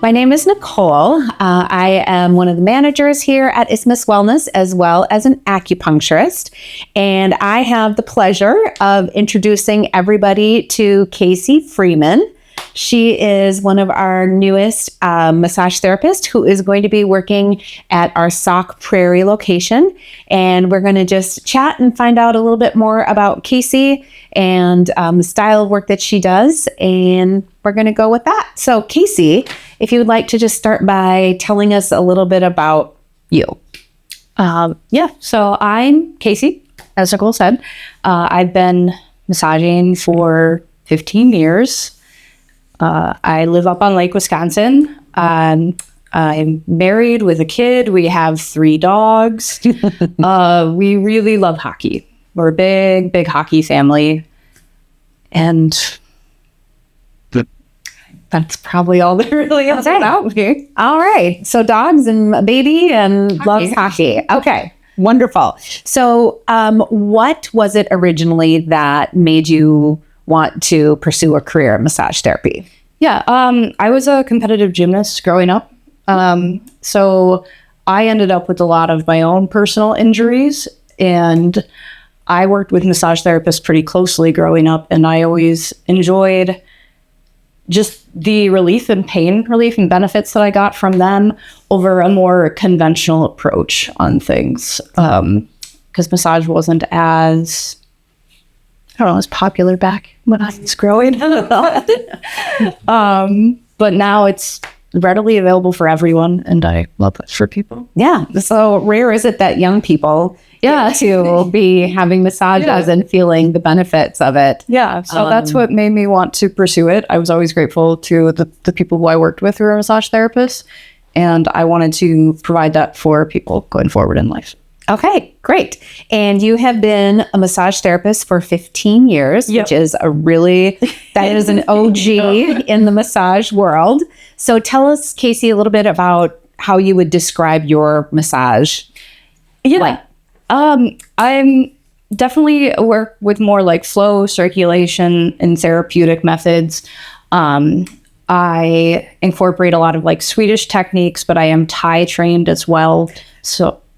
My name is Nicole. I am one of the managers here at Isthmus Wellness, as well as an acupuncturist. And I have the pleasure of introducing everybody to Casey Freeman. She is one of our newest massage therapists who is going to be working at our Sauk, Prairie location. And we're going to just chat and find out a little bit more about Casey and the style of work that she does. And we're going to go with that. So Casey, if you would like to just start by telling us a little bit about you. So I'm Casey, as Nicole said. I've been massaging for 15 years. I live up on Lake Wisconsin. I'm married with a kid. We have 3 dogs. We really love hockey. We're a big hockey family. And that's probably all there really is about me. All right. So dogs and a baby and loves hockey. Okay. Wonderful. So what was it originally that made you want to pursue a career in massage therapy? I was a competitive gymnast growing up. So I ended up with a lot of my own personal injuries, and I worked with massage therapists pretty closely growing up, and I always enjoyed just the pain relief and benefits that I got from them over a more conventional approach on things. Because massage wasn't as popular back when I was growing up. But now it's readily available for everyone, and I love it for people. Yeah. So rare is it that young people get to be having massages and feeling the benefits of it. Yeah. So that's what made me want to pursue it. I was always grateful to the people who I worked with who were massage therapists, and I wanted to provide that for people going forward in life. Okay, great. And you have been a massage therapist for 15 years, which is that is an OG in the massage world. So tell us, Casey, a little bit about how you would describe your massage. I'm definitely work with more like flow, circulation, and therapeutic methods. I incorporate a lot of like Swedish techniques, but I am Thai trained as well.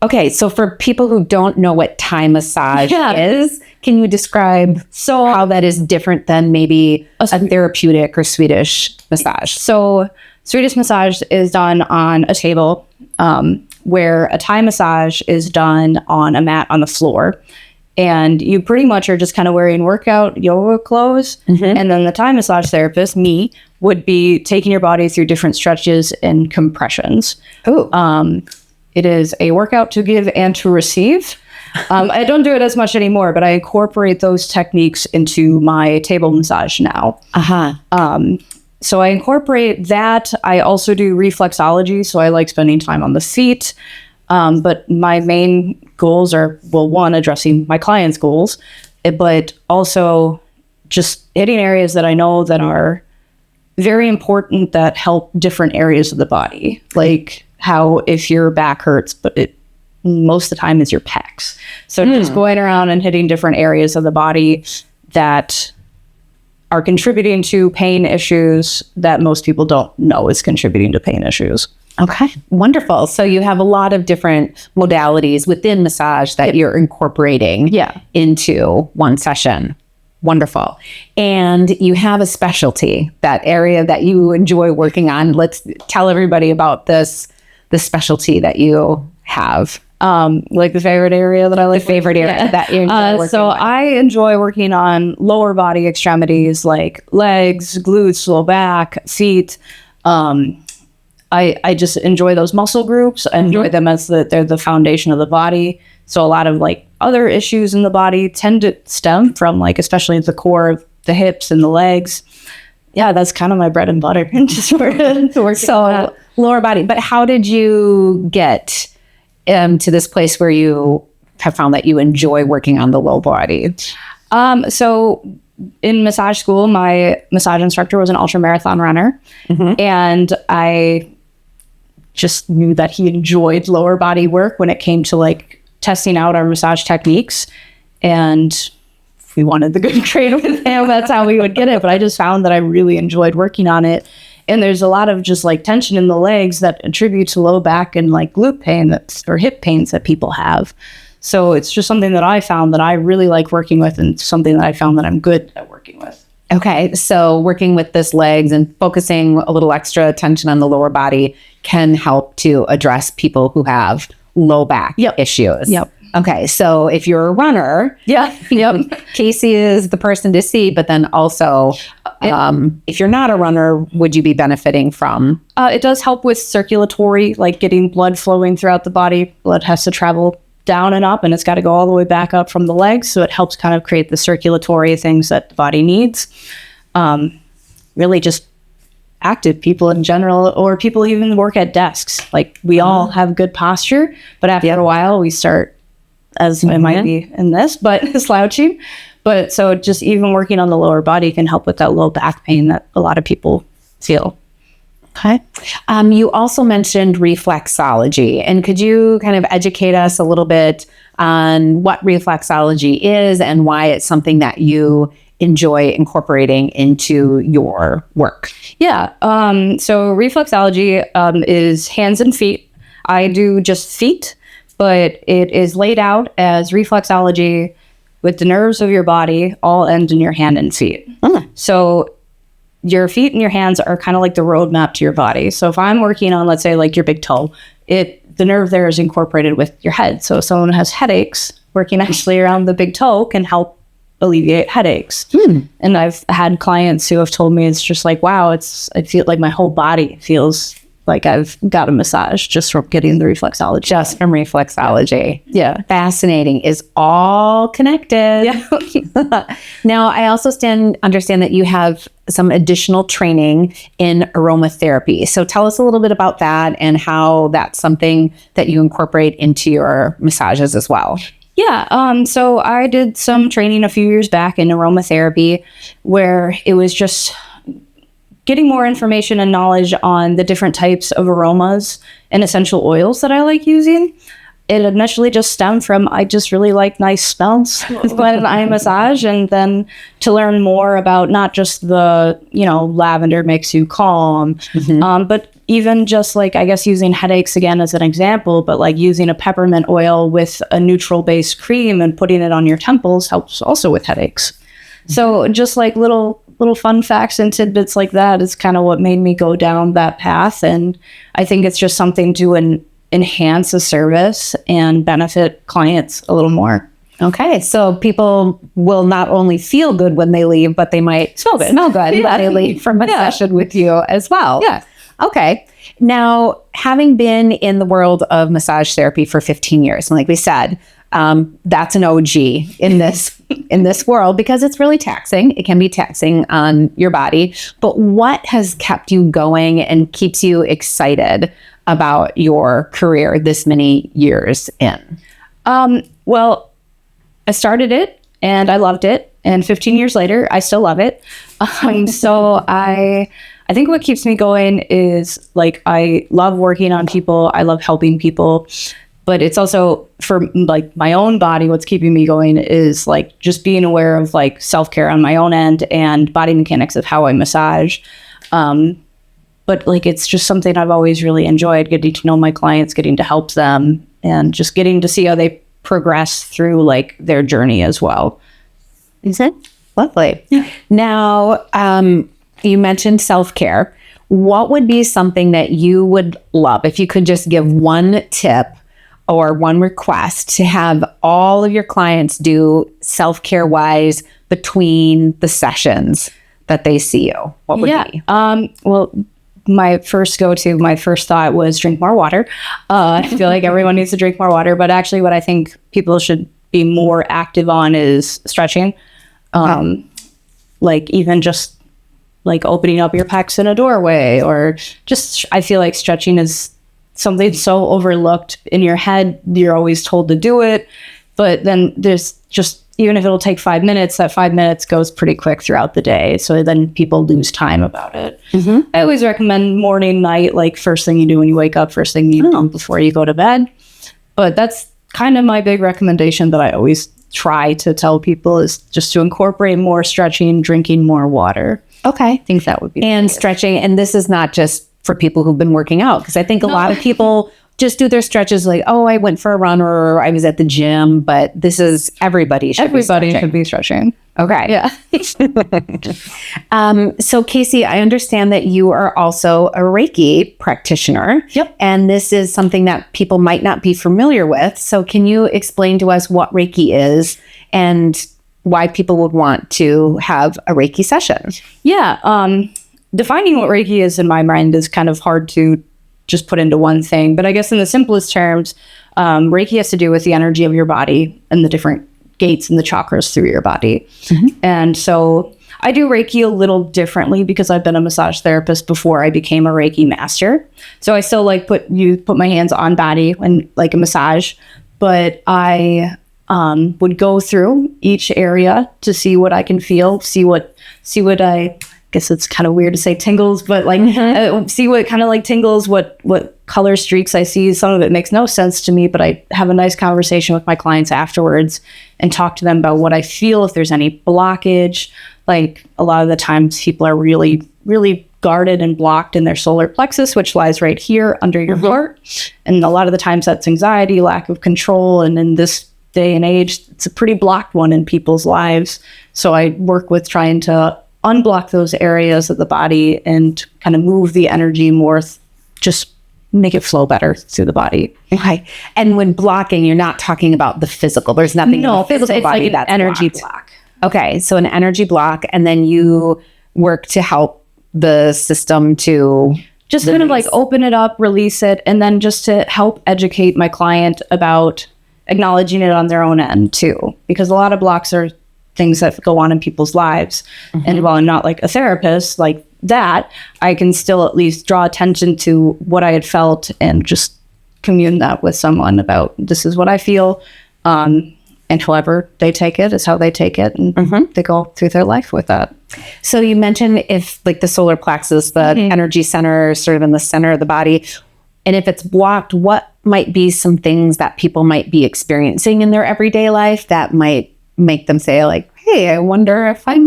Okay, so for people who don't know what Thai massage is, can you describe how that is different than maybe a therapeutic or Swedish massage? So Swedish massage is done on a table, where a Thai massage is done on a mat on the floor. And you pretty much are just kind of wearing workout yoga clothes. Mm-hmm. And then the Thai massage therapist, me, would be taking your body through different stretches and compressions. It is a workout to give and to receive. I don't do it as much anymore, but I incorporate those techniques into my table massage now. So I incorporate that. I also do reflexology, so I like spending time on the feet. But my main goals are, one, addressing my clients' goals, but also just hitting areas that I know that are very important that help different areas of the body. Like how if your back hurts, but most of the time is your pecs. So just going around and hitting different areas of the body that are contributing to pain issues that most people don't know is contributing to pain issues. Okay, wonderful. So you have a lot of different modalities within massage that you're incorporating into one session. Wonderful. And you have a specialty, that area that you enjoy working on. Let's tell everybody about the specialty that you have. Like the favorite area that I like. The favorite area that you enjoy working on. I enjoy working on lower body extremities like legs, glutes, low back, feet. I just enjoy those muscle groups. I enjoy them as they're the foundation of the body. So a lot of like other issues in the body tend to stem from like, especially the core, the hips and the legs. Yeah, that's kind of my bread and butter. Just so lower body. But how did you get to this place where you have found that you enjoy working on the low body? So in massage school, my massage instructor was an ultra marathon runner, and I just knew that he enjoyed lower body work when it came to like testing out our massage techniques. And if we wanted the good grade with him, that's how we would get it. But I just found that I really enjoyed working on it. And there's a lot of just like tension in the legs that attribute to low back and like glute pain or hip pains that people have. So it's just something that I found that I really like working with, and something that I found that I'm good at working with. Okay, so working with this legs and focusing a little extra attention on the lower body can help to address people who have low back issues. Yep. Okay, so if you're a runner, Casey is the person to see, but then also if you're not a runner, would you be benefiting from? It does help with circulatory, like getting blood flowing throughout the body. Blood has to travel down and up, and it's got to go all the way back up from the legs. So it helps kind of create the circulatory things that the body needs. Really just active people in general, or people even work at desks. Like we all have good posture, but after a while we start, as it might be in this, but slouching. But so just even working on the lower body can help with that low back pain that a lot of people feel. Okay. You also mentioned reflexology, and could you kind of educate us a little bit on what reflexology is and why it's something that you enjoy incorporating into your work? Yeah. So reflexology is hands and feet. I do just feet, but it is laid out as reflexology with the nerves of your body all end in your hand and feet. So your feet and your hands are kind of like the roadmap to your body. So if I'm working on, let's say, like your big toe, the nerve there is incorporated with your head. So if someone has headaches, working actually around the big toe can help alleviate headaches. And I've had clients who have told me it's just like, wow, I feel like my whole body feels like I've got a massage just from getting the reflexology. Just from reflexology. Yeah. Fascinating. Is all connected. Yeah. Now, I also understand that you have some additional training in aromatherapy. So tell us a little bit about that and how that's something that you incorporate into your massages as well. Yeah. So I did some training a few years back in aromatherapy, where it was just getting more information and knowledge on the different types of aromas and essential oils that I like using. It initially just stemmed from, I just really like nice smells when I massage, and then to learn more about not just the, lavender makes you calm, but even just like, I guess, using headaches again as an example, but like using a peppermint oil with a neutral based cream and putting it on your temples helps also with headaches. So just like little fun facts and tidbits like that is kind of what made me go down that path. And I think it's just something to enhance a service and benefit clients a little more. Okay, so people will not only feel good when they leave, but they might smell good when they leave from a session with you as well. Yeah. Okay. Now, having been in the world of massage therapy for 15 years, and like we said, that's an OG in this world because it's really taxing. It can be taxing on your body. But what has kept you going and keeps you excited about your career this many years in? Well, I started it and I loved it. And 15 years later, I still love it. So I think what keeps me going is like, I love working on people. I love helping people. But it's also for like my own body, what's keeping me going is like just being aware of like self-care on my own end and body mechanics of how I massage. But like, it's just something I've always really enjoyed, getting to know my clients, getting to help them, and just getting to see how they progress through like their journey as well. Lovely. Yeah. Now, you mentioned self-care. What would be something that you would love if you could just give one tip or one request to have all of your clients do self-care wise between the sessions that they see you? What would be? Well, my first thought was drink more water. I feel like everyone needs to drink more water, but actually what I think people should be more active on is stretching. Like even just like opening up your pecs in a doorway, or just, I feel like stretching is something so overlooked. In your head, you're always told to do it, but then there's just, even if it'll take 5 minutes, that 5 minutes goes pretty quick throughout the day. So then people lose time about it. I always recommend morning, night, like first thing you do when you wake up, first thing you do before you go to bed. But that's kind of my big recommendation that I always try to tell people, is just to incorporate more stretching, drinking more water. Okay. I think that would be And stretching. And this is not just for people who've been working out, because I think a lot of people just do their stretches like, oh, I went for a run or I was at the gym, but this is everybody should be stretching. Okay. Yeah. So Casey, I understand that you are also a Reiki practitioner. Yep. And this is something that people might not be familiar with. So can you explain to us what Reiki is and why people would want to have a Reiki session? Yeah. Defining what Reiki is in my mind is kind of hard to just put into one thing. But I guess in the simplest terms, Reiki has to do with the energy of your body and the different gates and the chakras through your body. And so I do Reiki a little differently because I've been a massage therapist before I became a Reiki master. So I still like put my hands on body and like a massage, but I would go through each area to see what I can feel, see what I guess it's kind of weird to say tingles, but like see what kind of like tingles, what color streaks I see. Some of it makes no sense to me, but I have a nice conversation with my clients afterwards and talk to them about what I feel, if there's any blockage. Like a lot of the times people are really, really guarded and blocked in their solar plexus, which lies right here under your heart. And a lot of the times that's anxiety, lack of control. And in this day and age, it's a pretty blocked one in people's lives. So I work with trying to unblock those areas of the body and kind of move the energy more, just make it flow better through the body. Okay. And when blocking, you're not talking about the physical. There's nothing in the physical body like that's energy block. Okay. So an energy block, and then you work to help the system to just kind of like open it up, release it, and then just to help educate my client about acknowledging it on their own end too. Because a lot of blocks are things that go on in people's lives. And while I'm not like a therapist like that, I can still at least draw attention to what I had felt and just commune that with someone about this is what I feel. And however they take it is how they take it. And they go through their life with that. So you mentioned if like the solar plexus, the energy center, sort of in the center of the body, and if it's blocked, what might be some things that people might be experiencing in their everyday life that might make them say like, hey, I wonder if I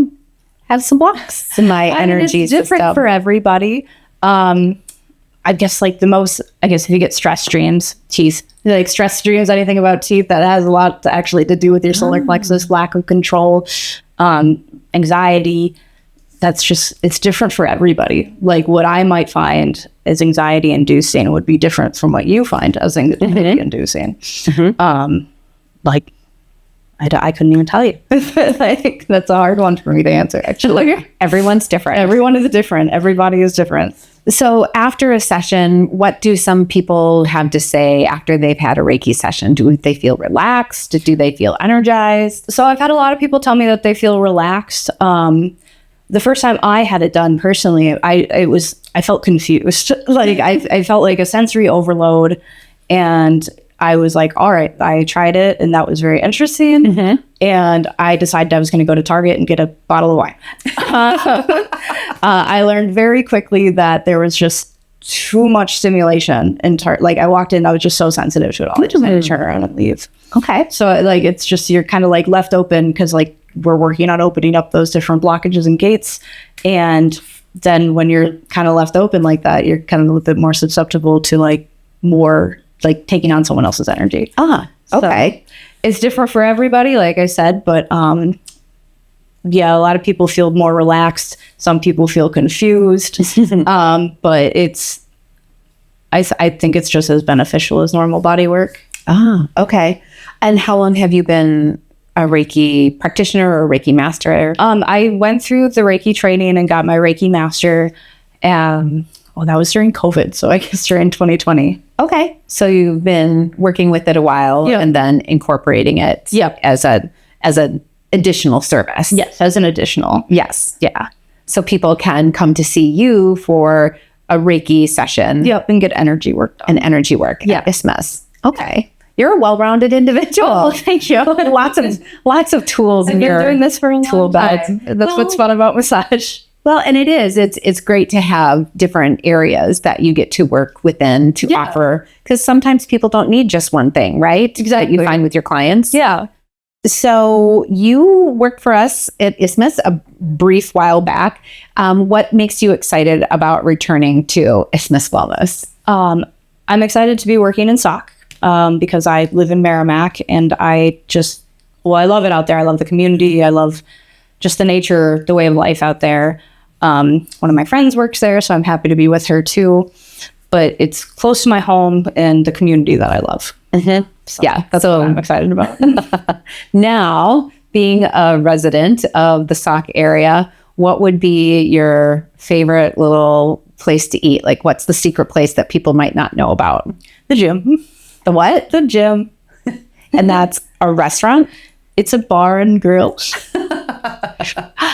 have some blocks in my energy it's different system. for everybody. I guess like if you get stress dreams, teeth, like stress dreams, anything about teeth, that has a lot to do with your solar plexus, lack of control, anxiety. It's different for everybody. Like what I might find as anxiety inducing would be different from what you find as anxiety inducing. Like, I couldn't even tell you. Like, that's a hard one for me to answer, actually. Everyone's different. Everyone is different. Everybody is different. So after a session, what do some people have to say after they've had a Reiki session? Do they feel relaxed? Do they feel energized? So I've had a lot of people tell me that they feel relaxed. The first time I had it done personally, I felt confused. Like I felt like a sensory overload, and I was like, all right, I tried it and that was very interesting. And I decided I was going to go to Target and get a bottle of wine. I learned very quickly that there was just too much stimulation in Target. Like I walked in, I was just so sensitive to it all. I just had to turn around and leave. Okay. So like, it's just, you're kind of like left open because like we're working on opening up those different blockages and gates. And then when you're kind of left open like that, you're kind of a little bit more susceptible to like more like taking on someone else's energy. Okay. So it's different for everybody, like I said, but yeah, a lot of people feel more relaxed. Some people feel confused. But I think it's just as beneficial as normal body work. Okay. And how long have you been a Reiki practitioner or a Reiki master? I went through the Reiki training and got my Reiki master. That was during COVID, so I guess during 2020. Okay. So you've been working with it a while and then incorporating it as an additional service. Yes, as an additional. Yes. Yeah. So people can come to see you for a Reiki session. Yep, and get energy work done. And energy work at Isthmus. Okay. You're a well-rounded individual. Oh, thank you. lots of tools in your doing this for a tool long time. That's what's fun about massage. Well, and it is. It's great to have different areas that you get to work within to offer, because sometimes people don't need just one thing, right? Exactly. That you find with your clients. Yeah. So you worked for us at Isthmus a brief while back. What makes you excited about returning to Isthmus Wellness? I'm excited to be working in Sauk because I live in Merrimack, and I love it out there. I love the community. I love just the nature, the way of life out there. One of my friends works there, so I'm happy to be with her too. But it's close to my home and the community that I love. Mm-hmm. So that's what I'm excited about. Now, being a resident of the Sauk area, what would be your favorite little place to eat? Like, what's the secret place that people might not know about? The gym. The what? The gym. And that's a restaurant? It's a bar and grill.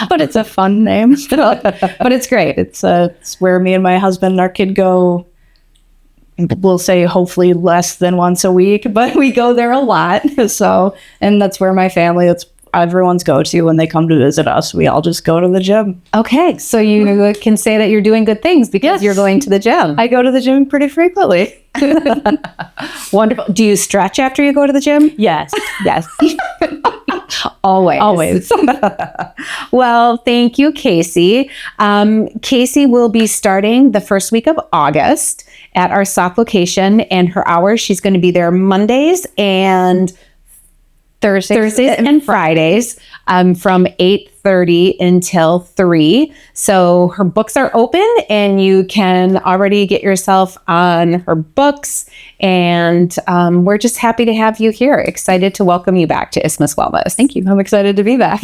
But it's a fun name. But it's great. It's where me and my husband and our kid go. We'll say hopefully less than once a week, but we go there a lot. So, and that's where my family, that's everyone's go to when they come to visit us. We all just go to the gym. Okay, so you can say that you're doing good things because you're going to the gym. I go to the gym pretty frequently. Wonderful. Do you stretch after you go to the gym? Yes. Yes. Always. Well, thank you, Casey. Casey will be starting the first week of August at our Sauk location, and her hours, she's going to be there Mondays and Thursdays and Fridays from 8:30 until 3. So her books are open, and you can already get yourself on her books. And we're just happy to have you here. Excited to welcome you back to Isthmus Wellness. Thank you. I'm excited to be back.